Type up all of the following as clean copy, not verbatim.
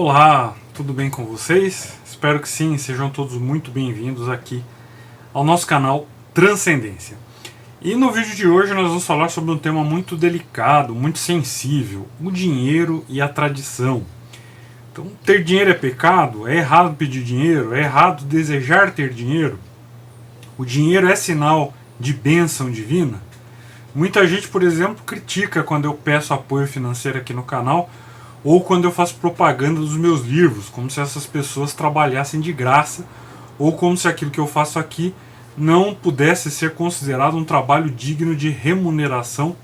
Olá, tudo bem com vocês? Espero que sim, sejam todos muito bem-vindos aqui ao nosso canal Transcendência. E no vídeo de hoje nós vamos falar sobre um tema muito delicado, muito sensível, o dinheiro e a tradição. Então, ter dinheiro é pecado? É errado pedir dinheiro? É errado desejar ter dinheiro? O dinheiro é sinal de bênção divina? Muita gente, por exemplo, critica quando eu peço apoio financeiro aqui no canal ou quando eu faço propaganda dos meus livros, como se essas pessoas trabalhassem de graça, ou como se aquilo que eu faço aqui não pudesse ser considerado um trabalho digno de remuneração,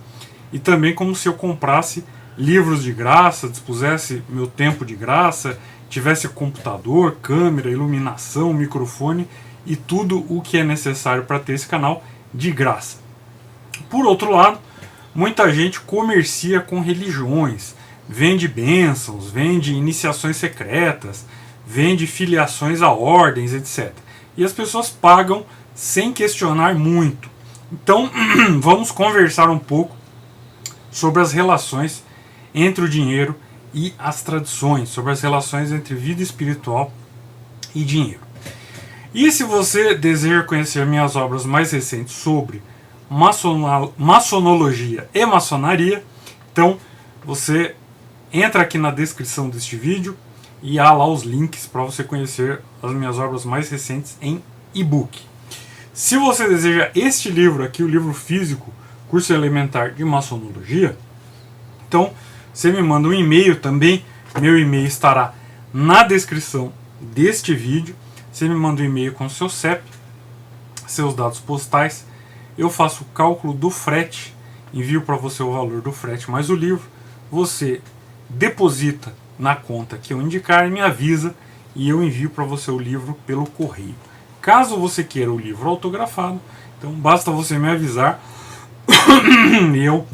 e também como se eu comprasse livros de graça, dispusesse meu tempo de graça, tivesse computador, câmera, iluminação, microfone e tudo o que é necessário para ter esse canal de graça. Por outro lado, muita gente comercia com religiões, vende bênçãos, vende iniciações secretas, vende filiações a ordens, etc. E as pessoas pagam sem questionar muito. Então, vamos conversar um pouco sobre as relações entre o dinheiro e as tradições, sobre as relações entre vida espiritual e dinheiro. E se você deseja conhecer minhas obras mais recentes sobre maçonologia e maçonaria, então você entra aqui na descrição deste vídeo e há lá os links para você conhecer as minhas obras mais recentes em e-book. Se você deseja este livro aqui, o livro físico, Curso Elementar de Maçonologia, então você me manda um e-mail também, meu e-mail estará na descrição deste vídeo. Você me manda um e-mail com seu CEP, seus dados postais, eu faço o cálculo do frete, envio para você o valor do frete mais o livro, você deposita na conta que eu indicar e me avisa e eu envio para você o livro pelo correio. Caso você queira o livro autografado, então basta você me avisar e eu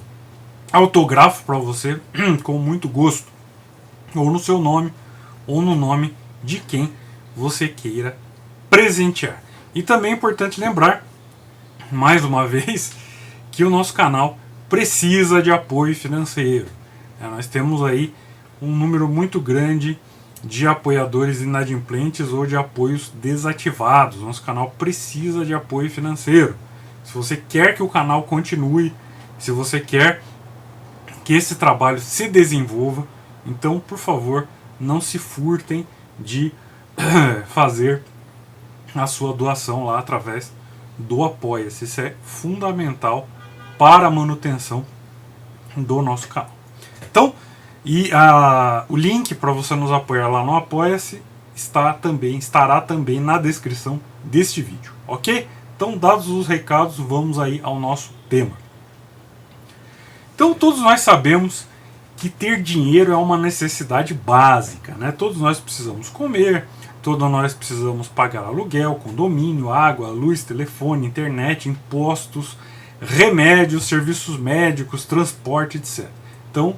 autografo para você com muito gosto, ou no seu nome ou no nome de quem você queira presentear. E também é importante lembrar, mais uma vez, que o nosso canal precisa de apoio financeiro. Nós temos aí um número muito grande de apoiadores inadimplentes ou de apoios desativados. Nosso canal precisa de apoio financeiro. Se você quer que o canal continue, se você quer que esse trabalho se desenvolva, então, por favor, não se furtem de fazer a sua doação lá através do Apoia-se. Isso é fundamental para a manutenção do nosso canal. Então, o link para você nos apoiar lá no Apoia-se estará também na descrição deste vídeo, ok? Então, dados os recados, vamos aí ao nosso tema. Então, todos nós sabemos que ter dinheiro é uma necessidade básica, né? Todos nós precisamos comer, todos nós precisamos pagar aluguel, condomínio, água, luz, telefone, internet, impostos, remédios, serviços médicos, transporte, etc. Então,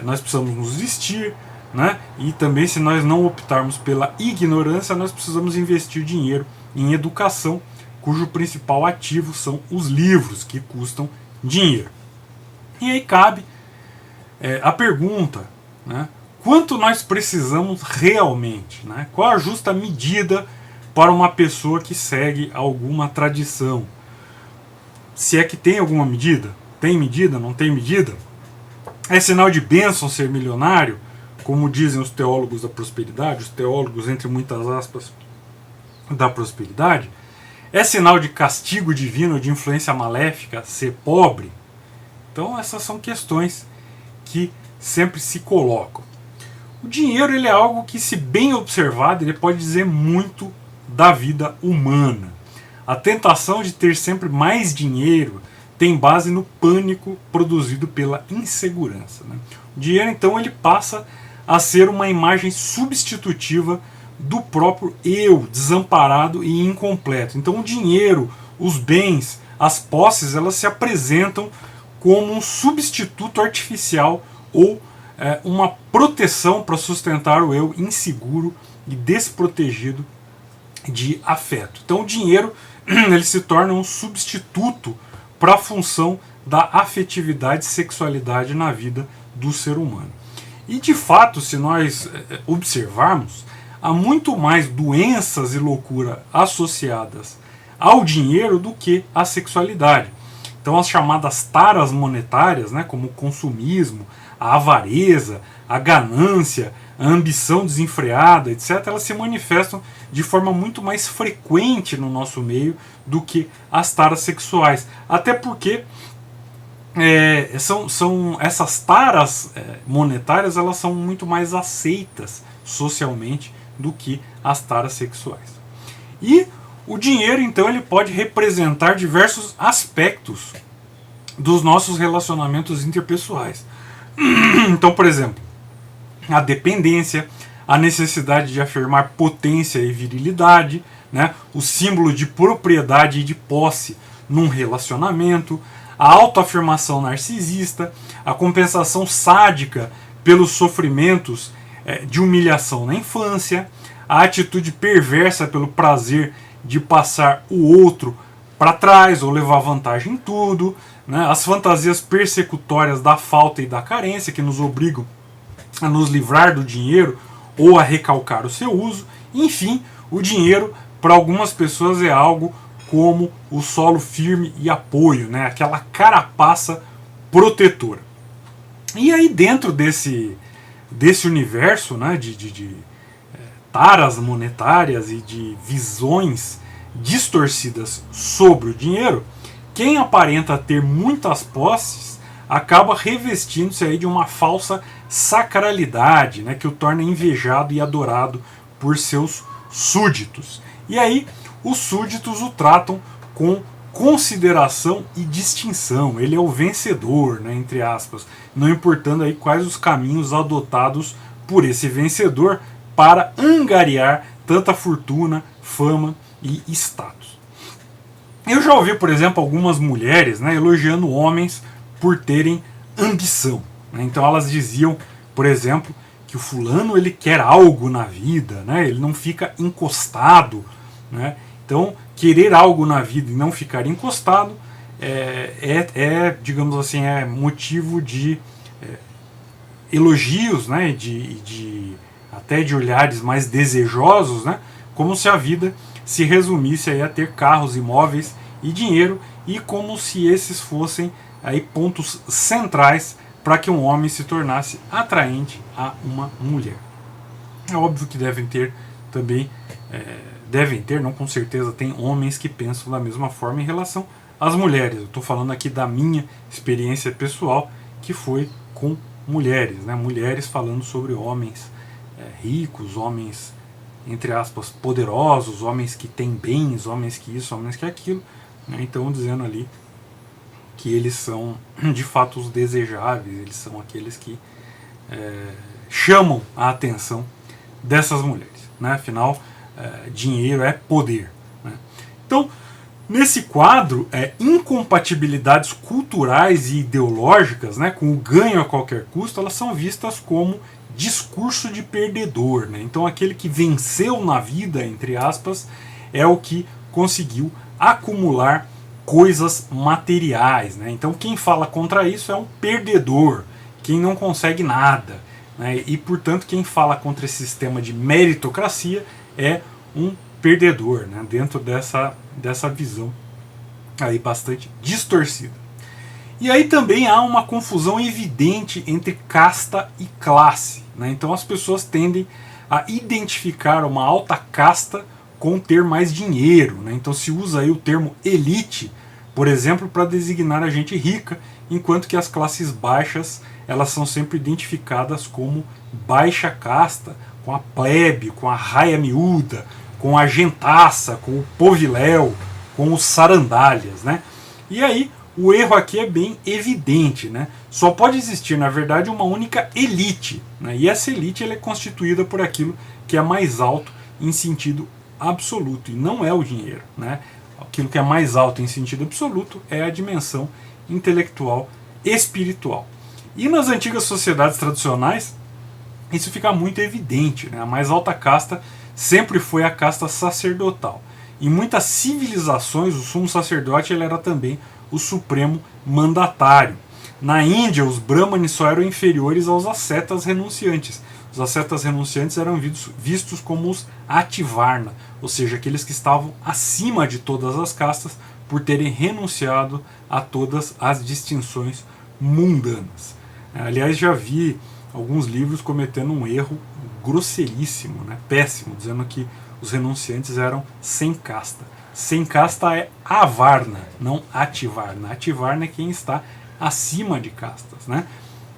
nós precisamos nos vestir, né? E também, se nós não optarmos pela ignorância, nós precisamos investir dinheiro em educação, cujo principal ativo são os livros, que custam dinheiro. E aí cabe a pergunta, né? Quanto nós precisamos realmente? Né? Qual a justa medida para uma pessoa que segue alguma tradição? Se é que tem alguma medida? Tem medida? Não tem medida? É sinal de bênção ser milionário, como dizem os teólogos da prosperidade, os teólogos, entre muitas aspas, da prosperidade? É sinal de castigo divino, de influência maléfica, ser pobre? Então essas são questões que sempre se colocam. O dinheiro ele é algo que, se bem observado, ele pode dizer muito da vida humana. A tentação de ter sempre mais dinheiro tem base no pânico produzido pela insegurança, né? O dinheiro, então, ele passa a ser uma imagem substitutiva do próprio eu, desamparado e incompleto. Então o dinheiro, os bens, as posses, elas se apresentam como um substituto artificial ou uma proteção para sustentar o eu inseguro e desprotegido de afeto. Então o dinheiro ele se torna um substituto para a função da afetividade e sexualidade na vida do ser humano. E de fato, se nós observarmos, há muito mais doenças e loucura associadas ao dinheiro do que à sexualidade. Então as chamadas taras monetárias, né, como o consumismo, a avareza, a ganância, a ambição desenfreada, etc., elas se manifestam de forma muito mais frequente no nosso meio do que as taras sexuais. Até porque são essas taras monetárias, elas são muito mais aceitas socialmente do que as taras sexuais. E o dinheiro, então, ele pode representar diversos aspectos dos nossos relacionamentos interpessoais. Então, por exemplo, a dependência, a necessidade de afirmar potência e virilidade, né, o símbolo de propriedade e de posse num relacionamento, a autoafirmação narcisista, a compensação sádica pelos sofrimentos de humilhação na infância, a atitude perversa pelo prazer de passar o outro para trás ou levar vantagem em tudo, né, as fantasias persecutórias da falta e da carência que nos obrigam a nos livrar do dinheiro ou a recalcar o seu uso. Enfim, o dinheiro para algumas pessoas é algo como o solo firme e apoio, né, aquela carapaça protetora. E aí dentro desse universo, né, de taras monetárias e de visões distorcidas sobre o dinheiro, quem aparenta ter muitas posses acaba revestindo-se aí de uma falsa sacralidade, né, que o torna invejado e adorado por seus súditos. E aí os súditos o tratam com consideração e distinção. Ele é o vencedor, né, entre aspas, não importando aí quais os caminhos adotados por esse vencedor para angariar tanta fortuna, fama e status. Eu já ouvi, por exemplo, algumas mulheres, né, elogiando homens por terem ambição, né? Então elas diziam, por exemplo, que o fulano ele quer algo na vida, né? Ele não fica encostado, né? Então, querer algo na vida e não ficar encostado digamos assim, é motivo de elogios, né? Até de olhares mais desejosos, né? Como se a vida se resumisse aí a ter carros, imóveis e dinheiro, e como se esses fossem aí pontos centrais para que um homem se tornasse atraente a uma mulher. É óbvio que devem ter também, não com certeza, tem homens que pensam da mesma forma em relação às mulheres. Eu estou falando aqui da minha experiência pessoal, que foi com mulheres, né? Mulheres falando sobre homens ricos, homens, entre aspas, poderosos, homens que têm bens, homens que isso, homens que aquilo, né? Então dizendo ali que eles são de fato os desejáveis, eles são aqueles que chamam a atenção dessas mulheres, né? Afinal, dinheiro é poder, né? Então, nesse quadro, incompatibilidades culturais e ideológicas, né, com o ganho a qualquer custo, elas são vistas como discurso de perdedor, né? Então aquele que venceu na vida, entre aspas, é o que conseguiu acumular coisas materiais, né? Então quem fala contra isso é um perdedor, quem não consegue nada, né? E portanto quem fala contra esse sistema de meritocracia é um perdedor, né? Dentro dessa visão aí bastante distorcida. E aí também há uma confusão evidente entre casta e classe, né? Então as pessoas tendem a identificar uma alta casta com ter mais dinheiro, né? Então se usa aí o termo elite, por exemplo, para designar a gente rica, enquanto que as classes baixas elas são sempre identificadas como baixa casta, com a plebe, com a raia miúda, com a gentaça, com o poviléu, com os sarandalhas, né? E aí o erro aqui é bem evidente, né? Só pode existir, na verdade, uma única elite, né? E essa elite ela é constituída por aquilo que é mais alto em sentido absoluto, e não é o dinheiro, né? Aquilo que é mais alto em sentido absoluto é a dimensão intelectual, espiritual. E nas antigas sociedades tradicionais, isso fica muito evidente, né? A mais alta casta sempre foi a casta sacerdotal. Em muitas civilizações, o sumo sacerdote ele era também o supremo mandatário. Na Índia, os brahmanes só eram inferiores aos ascetas renunciantes. Os ascetas renunciantes eram vistos como os ativarna, ou seja, aqueles que estavam acima de todas as castas por terem renunciado a todas as distinções mundanas. Aliás, já vi alguns livros cometendo um erro grosseiríssimo, né, péssimo, dizendo que os renunciantes eram sem casta. Sem casta é avarna, não ativarna. Ativarna é quem está acima de castas, né?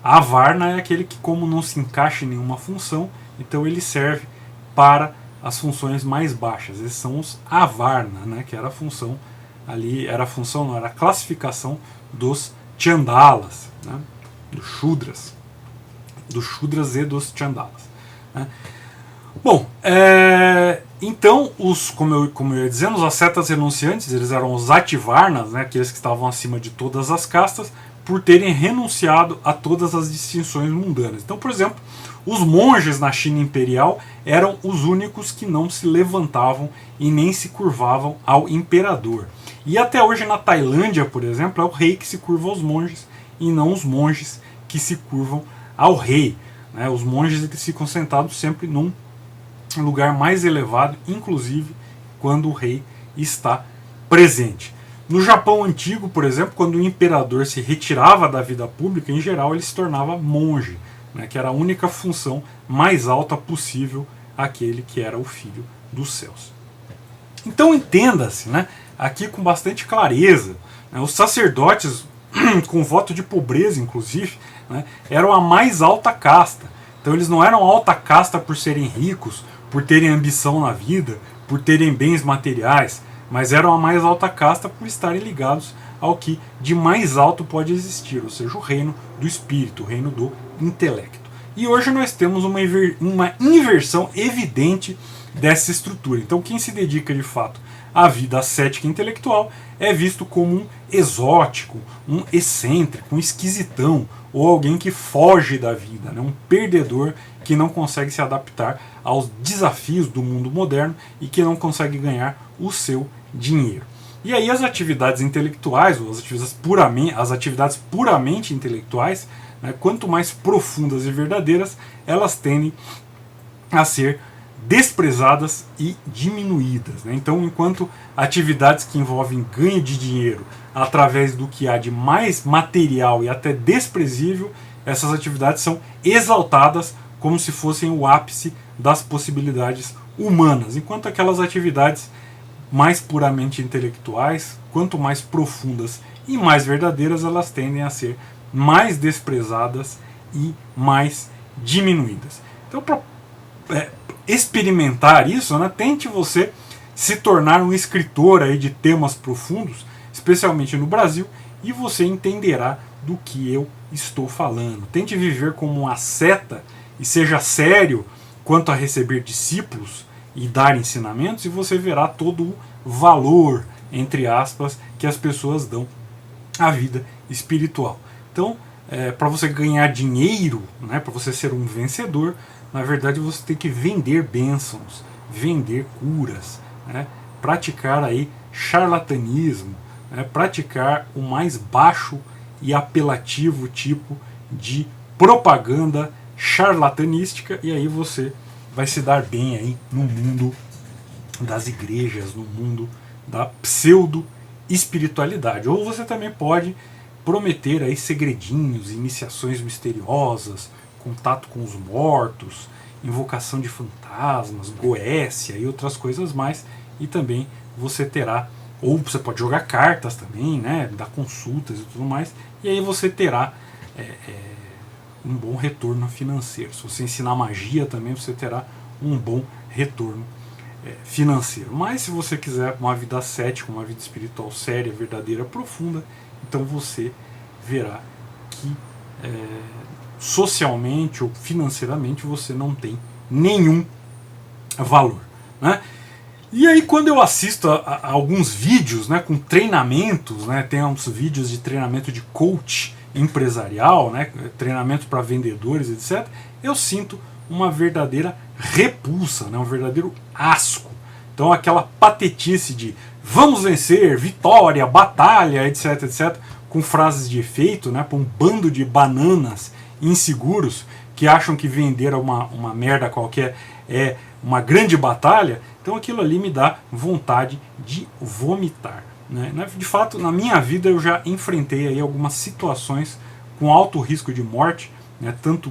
Avarna é aquele que, como não se encaixa em nenhuma função, então ele serve para as funções mais baixas. Esses são os avarna, né? Que era a função ali, era a função, não, era a classificação dos chandalas, né? Dos shudras e dos chandalas, né? Bom, então, como eu ia dizendo, os ascetas renunciantes, eles eram os ativarnas, né, aqueles que estavam acima de todas as castas, por terem renunciado a todas as distinções mundanas. Então, por exemplo, os monges na China imperial eram os únicos que não se levantavam e nem se curvavam ao imperador. E até hoje na Tailândia, por exemplo, é o rei que se curva aos monges e não os monges que se curvam ao rei, né? Os monges eles ficam sentados sempre num lugar mais elevado, inclusive quando o rei está presente. No Japão antigo, por exemplo, quando o imperador se retirava da vida pública, em geral ele se tornava monge, né, que era a única função mais alta possível, aquele que era o filho dos céus. Então entenda-se, né, aqui com bastante clareza, né, os sacerdotes, com voto de pobreza inclusive, né, eram a mais alta casta. Então eles não eram alta casta por serem ricos, por terem ambição na vida, por terem bens materiais, mas eram a mais alta casta por estarem ligados ao que de mais alto pode existir, ou seja, o reino do espírito, o reino do intelecto. E hoje nós temos uma inversão evidente dessa estrutura. Então quem se dedica de fato à vida ascética e intelectual é visto como um exótico, um excêntrico, um esquisitão, ou alguém que foge da vida, né? Um perdedor que não consegue se adaptar aos desafios do mundo moderno e que não consegue ganhar o seu dinheiro. E aí as atividades intelectuais, ou as atividades puramente intelectuais, né, quanto mais profundas e verdadeiras, elas tendem a ser desprezadas e diminuídas, né? Então, enquanto atividades que envolvem ganho de dinheiro através do que há de mais material e até desprezível, essas atividades são exaltadas como se fossem o ápice das possibilidades humanas, enquanto aquelas atividades mais puramente intelectuais, quanto mais profundas e mais verdadeiras, elas tendem a ser mais desprezadas e mais diminuídas. Então, para experimentar isso, né, tente você se tornar um escritor aí de temas profundos, especialmente no Brasil, e você entenderá do que eu estou falando. Tente viver como um asceta e seja sério quanto a receber discípulos e dar ensinamentos, e você verá todo o valor, entre aspas, que as pessoas dão à vida espiritual. Então, para você ganhar dinheiro, né, para você ser um vencedor, na verdade você tem que vender bênçãos, vender curas, né, praticar aí charlatanismo, né, praticar o mais baixo e apelativo tipo de propaganda charlatanística, e aí você vai se dar bem aí no mundo das igrejas, no mundo da pseudo-espiritualidade. Ou você também pode prometer aí segredinhos, iniciações misteriosas, contato com os mortos, invocação de fantasmas, goécia e outras coisas mais, e também você terá, ou você pode jogar cartas também, né, dar consultas e tudo mais, e aí você terá um bom retorno financeiro. Se você ensinar magia também, você terá um bom retorno financeiro. Mas se você quiser uma vida ascética, uma vida espiritual séria, verdadeira, profunda, então você verá que socialmente ou financeiramente você não tem nenhum valor, né? E aí quando eu assisto a alguns vídeos, né, com treinamentos, né, tem uns vídeos de treinamento de coach empresarial, né, treinamento para vendedores, etc., eu sinto uma verdadeira repulsa, né, um verdadeiro asco. Então aquela patetice de vamos vencer, vitória, batalha, etc, etc, com frases de efeito, né, para um bando de bananas inseguros que acham que vender uma merda qualquer é uma grande batalha. Então aquilo ali me dá vontade de vomitar, né? De fato, na minha vida eu já enfrentei aí algumas situações com alto risco de morte, né, tanto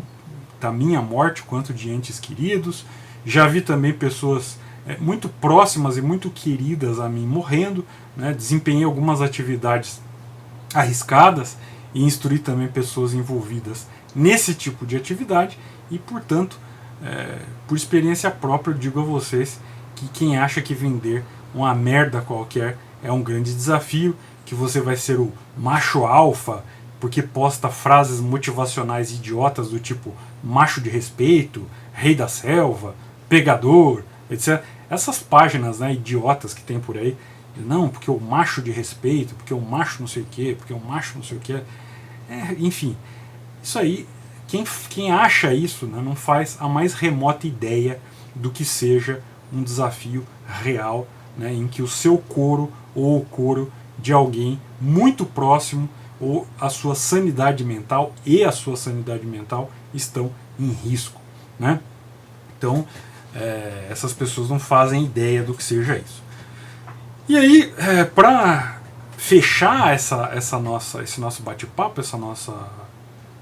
da minha morte quanto de entes queridos. Já vi também pessoas muito próximas e muito queridas a mim morrendo, né? Desempenhei algumas atividades arriscadas e instruí também pessoas envolvidas nesse tipo de atividade e, portanto, por experiência própria, eu digo a vocês que quem acha que vender uma merda qualquer é um grande desafio, que você vai ser o macho alfa porque posta frases motivacionais idiotas do tipo macho de respeito, rei da selva, pegador, etc. Essas páginas, né, idiotas que tem por aí, não, porque o macho de respeito, porque o macho não sei o que, porque o macho não sei o que, enfim, isso aí, quem acha isso, né, não faz a mais remota ideia do que seja um desafio real, né, em que o seu couro ou o couro de alguém muito próximo ou a sua sanidade mental e a sua sanidade mental estão em risco, né? Então, essas pessoas não fazem ideia do que seja isso. E aí, para fechar esse nosso bate-papo, essa nossa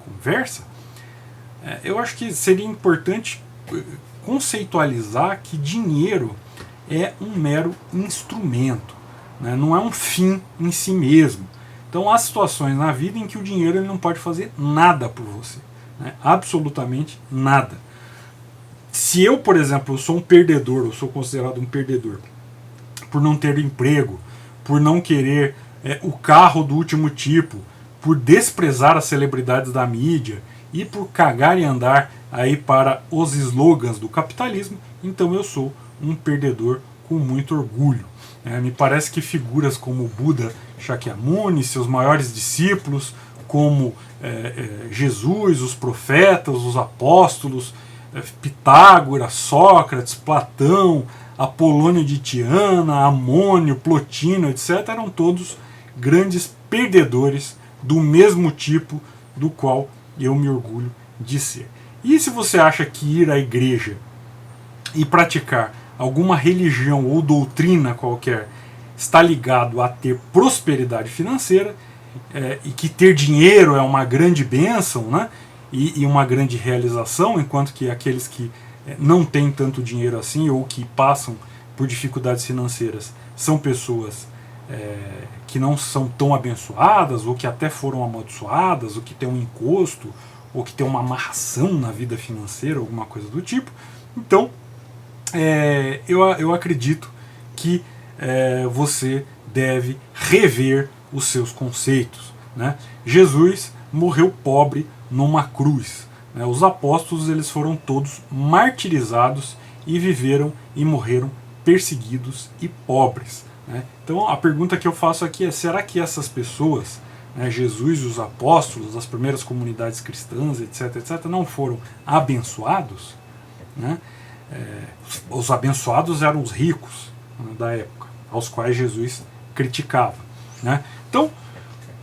conversa, eu acho que seria importante conceitualizar que dinheiro é um mero instrumento, né? Não é um fim em si mesmo. Então há situações na vida em que o dinheiro ele não pode fazer nada por você, né? Absolutamente nada. Se eu, por exemplo, eu sou um perdedor, eu sou considerado um perdedor por não ter emprego, por não querer o carro do último tipo, por desprezar as celebridades da mídia e por cagar e andar aí para os slogans do capitalismo, então eu sou um perdedor com muito orgulho. Me parece que figuras como Buda Shakyamuni, seus maiores discípulos, como Jesus, os profetas, os apóstolos, Pitágoras, Sócrates, Platão, Apolônio de Tiana, Amônio, Plotino, etc., eram todos grandes perdedores do mesmo tipo do qual eu me orgulho de ser. E se você acha que ir à igreja e praticar alguma religião ou doutrina qualquer está ligado a ter prosperidade financeira, e que ter dinheiro é uma grande bênção, né, e uma grande realização, enquanto que aqueles que não têm tanto dinheiro assim ou que passam por dificuldades financeiras são pessoas que não são tão abençoadas, ou que até foram amaldiçoadas, ou que têm um encosto, ou que têm uma amarração na vida financeira, alguma coisa do tipo. Então, eu acredito que você deve rever os seus conceitos, né? Jesus morreu pobre numa cruz, né? Os apóstolos eles foram todos martirizados e viveram e morreram perseguidos e pobres, né? Então a pergunta que eu faço aqui é: será que essas pessoas, né, Jesus e os apóstolos, as primeiras comunidades cristãs, etc., não foram abençoados, né? Os abençoados eram os ricos, né, da época, aos quais Jesus criticava, né? Então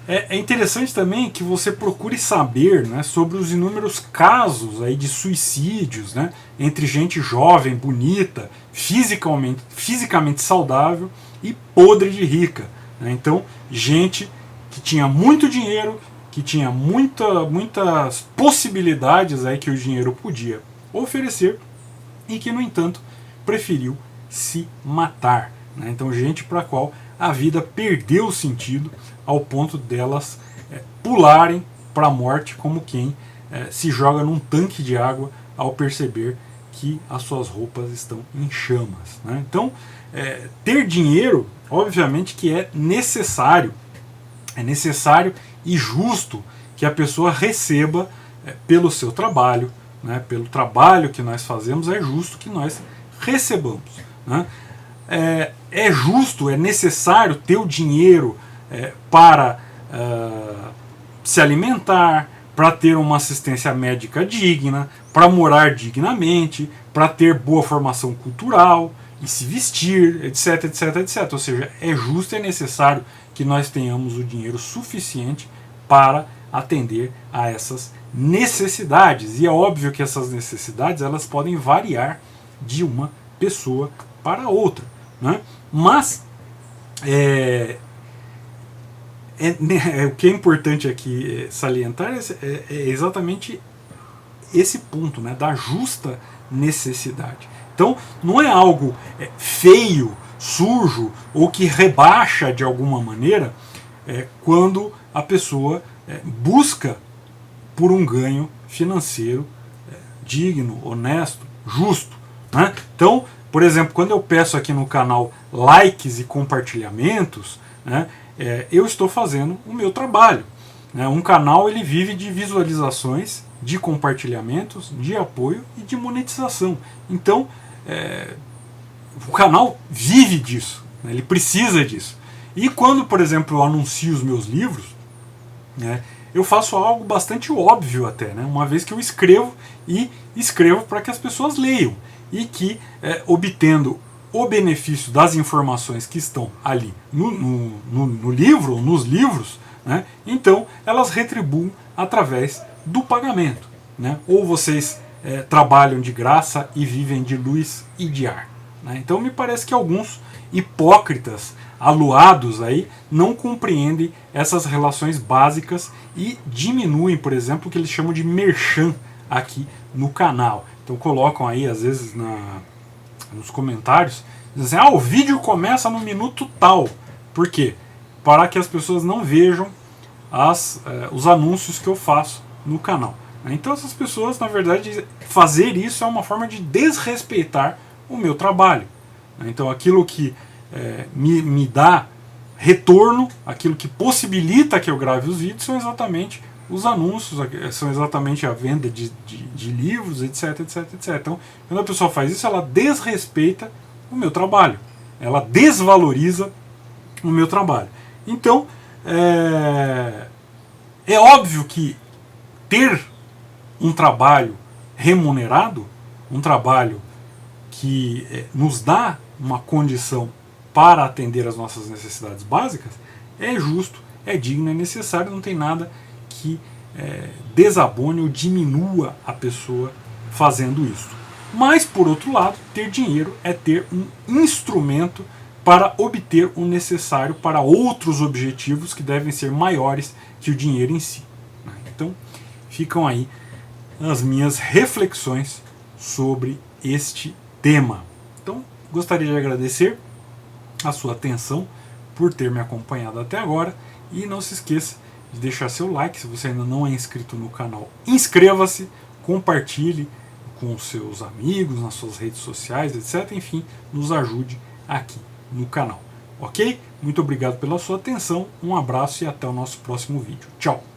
é interessante também que você procure saber, né, sobre os inúmeros casos aí de suicídios, né, entre gente jovem, bonita, fisicamente saudável e podre de rica, né? Então, gente que tinha muito dinheiro, que tinha muitas possibilidades aí que o dinheiro podia oferecer, e que, no entanto, preferiu se matar, né? Então, gente para a qual a vida perdeu o sentido ao ponto delas pularem para a morte como quem se joga num tanque de água ao perceber que as suas roupas estão em chamas, né? Então, ter dinheiro, obviamente que é necessário e justo que a pessoa receba pelo seu trabalho, né? Pelo trabalho que nós fazemos, é justo que nós recebamos, né? É justo, é necessário ter o dinheiro para se alimentar, para ter uma assistência médica digna, para morar dignamente, para ter boa formação cultural e se vestir, etc, etc, etc. Ou seja, é justo e é necessário que nós tenhamos o dinheiro suficiente para atender a essas necessidades. E é óbvio que essas necessidades elas podem variar de uma pessoa para outra, né? Mas o que é importante aqui salientar é exatamente esse ponto, né, da justa necessidade. Então, não é algo feio, sujo ou que rebaixa de alguma maneira quando a pessoa busca por um ganho financeiro digno, honesto, justo, né? Então, por exemplo, quando eu peço aqui no canal likes e compartilhamentos, né, eu estou fazendo o meu trabalho. Né? Um canal ele vive de visualizações, de compartilhamentos, de apoio e de monetização. Então, o canal vive disso, né? Ele precisa disso. E quando, por exemplo, eu anuncio os meus livros, né, eu faço algo bastante óbvio até, né? Uma vez que eu escrevo para que as pessoas leiam e que, obtendo o benefício das informações que estão ali no livro ou nos livros, né, então elas retribuem através do pagamento. Né? Ou vocês trabalham de graça e vivem de luz e de ar. Né? Então me parece que alguns hipócritas aluados aí não compreendem essas relações básicas e diminuem, por exemplo, o que eles chamam de merchan aqui no canal. Então colocam aí, às vezes, nos comentários, dizem assim, o vídeo começa no minuto tal. Por quê? Para que as pessoas não vejam os anúncios que eu faço no canal. Então essas pessoas, na verdade, fazer isso é uma forma de desrespeitar o meu trabalho. Então aquilo que me dá retorno, aquilo que possibilita que eu grave os vídeos são exatamente os anúncios, são exatamente a venda de livros, etc, etc, etc. Então, quando a pessoa faz isso, ela desrespeita o meu trabalho. Ela desvaloriza o meu trabalho. Então, é óbvio que ter um trabalho remunerado, um trabalho que nos dá uma condição para atender as nossas necessidades básicas, é justo, é digno, é necessário, não tem nada que desabone ou diminua a pessoa fazendo isso. Mas, por outro lado, ter dinheiro é ter um instrumento para obter o necessário para outros objetivos que devem ser maiores que o dinheiro em si. Então, ficam aí as minhas reflexões sobre este tema. Então, gostaria de agradecer a sua atenção por ter me acompanhado até agora e não se esqueça de deixar seu like. Se você ainda não é inscrito no canal, inscreva-se, compartilhe com seus amigos, nas suas redes sociais, etc. Enfim, nos ajude aqui no canal. Ok? Muito obrigado pela sua atenção, um abraço e até o nosso próximo vídeo. Tchau!